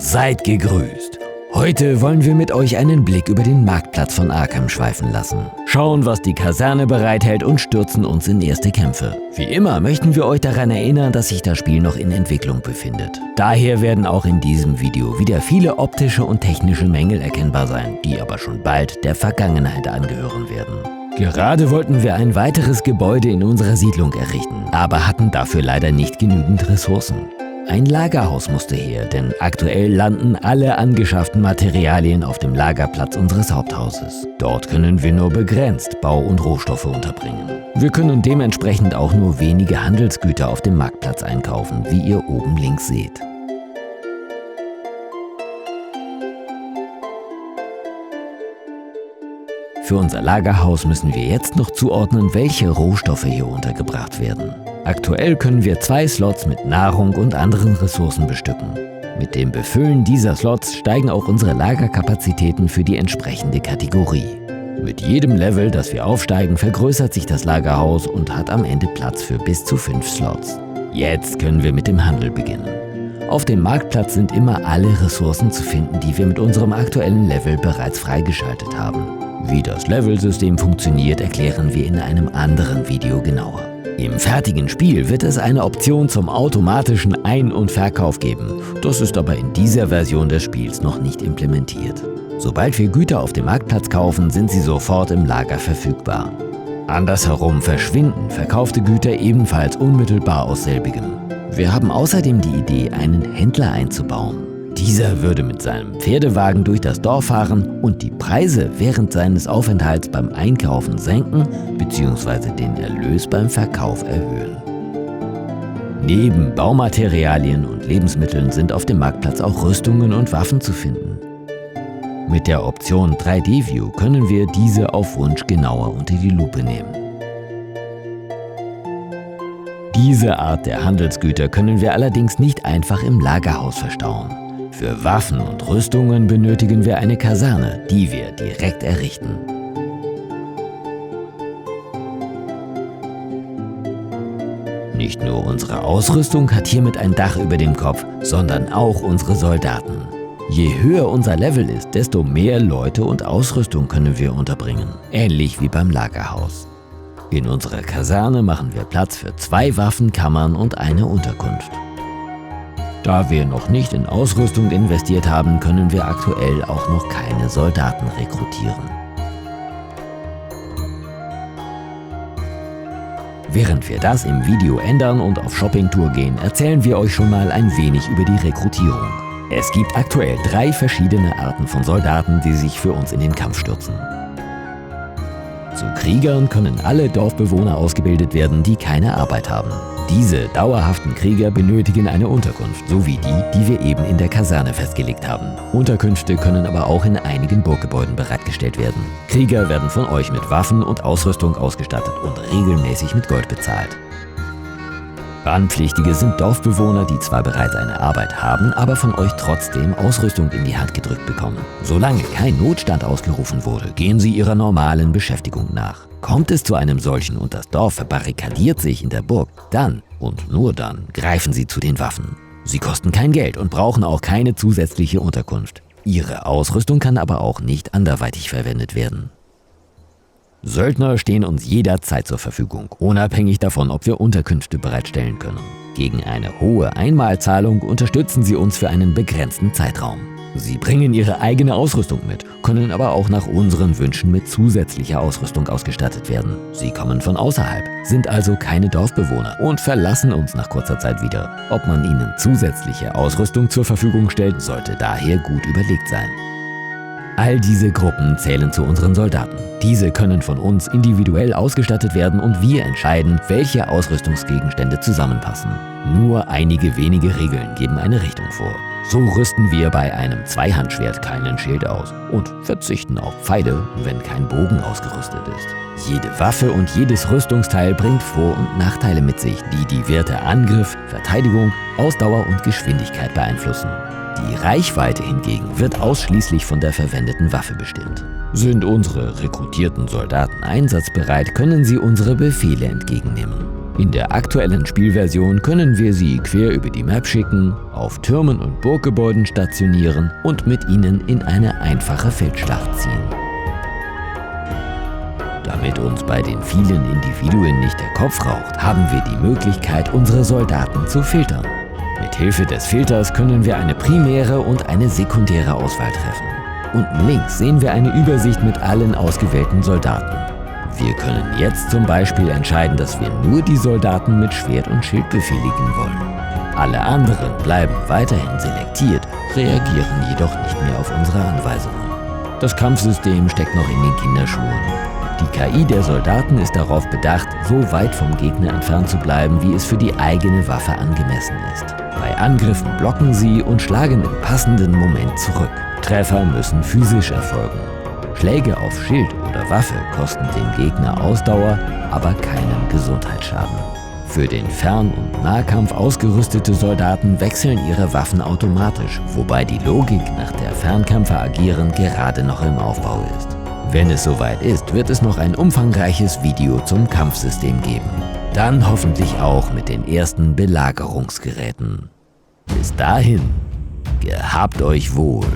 Seid gegrüßt! Heute wollen wir mit euch einen Blick über den Marktplatz von Arkham schweifen lassen. Schauen, was die Kaserne bereithält und stürzen uns in erste Kämpfe. Wie immer möchten wir euch daran erinnern, dass sich das Spiel noch in Entwicklung befindet. Daher werden auch in diesem Video wieder viele optische und technische Mängel erkennbar sein, die aber schon bald der Vergangenheit angehören werden. Gerade wollten wir ein weiteres Gebäude in unserer Siedlung errichten, aber hatten dafür leider nicht genügend Ressourcen. Ein Lagerhaus musste her, denn aktuell landen alle angeschafften Materialien auf dem Lagerplatz unseres Haupthauses. Dort können wir nur begrenzt Bau- und Rohstoffe unterbringen. Wir können dementsprechend auch nur wenige Handelsgüter auf dem Marktplatz einkaufen, wie ihr oben links seht. Für unser Lagerhaus müssen wir jetzt noch zuordnen, welche Rohstoffe hier untergebracht werden. Aktuell können wir 2 Slots mit Nahrung und anderen Ressourcen bestücken. Mit dem Befüllen dieser Slots steigen auch unsere Lagerkapazitäten für die entsprechende Kategorie. Mit jedem Level, das wir aufsteigen, vergrößert sich das Lagerhaus und hat am Ende Platz für bis zu 5 Slots. Jetzt können wir mit dem Handel beginnen. Auf dem Marktplatz sind immer alle Ressourcen zu finden, die wir mit unserem aktuellen Level bereits freigeschaltet haben. Wie das Levelsystem funktioniert, erklären wir in einem anderen Video genauer. Im fertigen Spiel wird es eine Option zum automatischen Ein- und Verkauf geben. Das ist aber in dieser Version des Spiels noch nicht implementiert. Sobald wir Güter auf dem Marktplatz kaufen, sind sie sofort im Lager verfügbar. Andersherum verschwinden verkaufte Güter ebenfalls unmittelbar aus selbigem. Wir haben außerdem die Idee, einen Händler einzubauen. Dieser würde mit seinem Pferdewagen durch das Dorf fahren und die Preise während seines Aufenthalts beim Einkaufen senken bzw. den Erlös beim Verkauf erhöhen. Neben Baumaterialien und Lebensmitteln sind auf dem Marktplatz auch Rüstungen und Waffen zu finden. Mit der Option 3D-View können wir diese auf Wunsch genauer unter die Lupe nehmen. Diese Art der Handelsgüter können wir allerdings nicht einfach im Lagerhaus verstauen. Für Waffen und Rüstungen benötigen wir eine Kaserne, die wir direkt errichten. Nicht nur unsere Ausrüstung hat hiermit ein Dach über dem Kopf, sondern auch unsere Soldaten. Je höher unser Level ist, desto mehr Leute und Ausrüstung können wir unterbringen, ähnlich wie beim Lagerhaus. In unserer Kaserne machen wir Platz für 2 Waffenkammern und eine Unterkunft. Da wir noch nicht in Ausrüstung investiert haben, können wir aktuell auch noch keine Soldaten rekrutieren. Während wir das im Video ändern und auf Shoppingtour gehen, erzählen wir euch schon mal ein wenig über die Rekrutierung. Es gibt aktuell 3 verschiedene Arten von Soldaten, die sich für uns in den Kampf stürzen. Zu Kriegern können alle Dorfbewohner ausgebildet werden, die keine Arbeit haben. Diese dauerhaften Krieger benötigen eine Unterkunft, so wie die wir eben in der Kaserne festgelegt haben. Unterkünfte können aber auch in einigen Burggebäuden bereitgestellt werden. Krieger werden von euch mit Waffen und Ausrüstung ausgestattet und regelmäßig mit Gold bezahlt. Bannpflichtige sind Dorfbewohner, die zwar bereits eine Arbeit haben, aber von euch trotzdem Ausrüstung in die Hand gedrückt bekommen. Solange kein Notstand ausgerufen wurde, gehen sie ihrer normalen Beschäftigung nach. Kommt es zu einem solchen und das Dorf verbarrikadiert sich in der Burg, dann und nur dann greifen sie zu den Waffen. Sie kosten kein Geld und brauchen auch keine zusätzliche Unterkunft. Ihre Ausrüstung kann aber auch nicht anderweitig verwendet werden. Söldner stehen uns jederzeit zur Verfügung, unabhängig davon, ob wir Unterkünfte bereitstellen können. Gegen eine hohe Einmalzahlung unterstützen sie uns für einen begrenzten Zeitraum. Sie bringen ihre eigene Ausrüstung mit, können aber auch nach unseren Wünschen mit zusätzlicher Ausrüstung ausgestattet werden. Sie kommen von außerhalb, sind also keine Dorfbewohner und verlassen uns nach kurzer Zeit wieder. Ob man ihnen zusätzliche Ausrüstung zur Verfügung stellt, sollte daher gut überlegt sein. All diese Gruppen zählen zu unseren Soldaten. Diese können von uns individuell ausgestattet werden und wir entscheiden, welche Ausrüstungsgegenstände zusammenpassen. Nur einige wenige Regeln geben eine Richtung vor. So rüsten wir bei einem Zweihandschwert keinen Schild aus und verzichten auf Pfeile, wenn kein Bogen ausgerüstet ist. Jede Waffe und jedes Rüstungsteil bringt Vor- und Nachteile mit sich, die die Werte Angriff, Verteidigung, Ausdauer und Geschwindigkeit beeinflussen. Die Reichweite hingegen wird ausschließlich von der verwendeten Waffe bestimmt. Sind unsere rekrutierten Soldaten einsatzbereit, können sie unsere Befehle entgegennehmen. In der aktuellen Spielversion können wir sie quer über die Map schicken, auf Türmen und Burggebäuden stationieren und mit ihnen in eine einfache Feldschlacht ziehen. Damit uns bei den vielen Individuen nicht der Kopf raucht, haben wir die Möglichkeit, unsere Soldaten zu filtern. Mithilfe des Filters können wir eine primäre und eine sekundäre Auswahl treffen. Unten links sehen wir eine Übersicht mit allen ausgewählten Soldaten. Wir können jetzt zum Beispiel entscheiden, dass wir nur die Soldaten mit Schwert und Schild befehligen wollen. Alle anderen bleiben weiterhin selektiert, reagieren jedoch nicht mehr auf unsere Anweisungen. Das Kampfsystem steckt noch in den Kinderschuhen. Die KI der Soldaten ist darauf bedacht, so weit vom Gegner entfernt zu bleiben, wie es für die eigene Waffe angemessen ist. Bei Angriffen blocken sie und schlagen im passenden Moment zurück. Treffer müssen physisch erfolgen. Schläge auf Schild oder Waffe kosten den Gegner Ausdauer, aber keinen Gesundheitsschaden. Für den Fern- und Nahkampf ausgerüstete Soldaten wechseln ihre Waffen automatisch, wobei die Logik, nach der Fernkämpfer agieren, gerade noch im Aufbau ist. Wenn es soweit ist, wird es noch ein umfangreiches Video zum Kampfsystem geben. Dann hoffentlich auch mit den ersten Belagerungsgeräten. Bis dahin, gehabt euch wohl.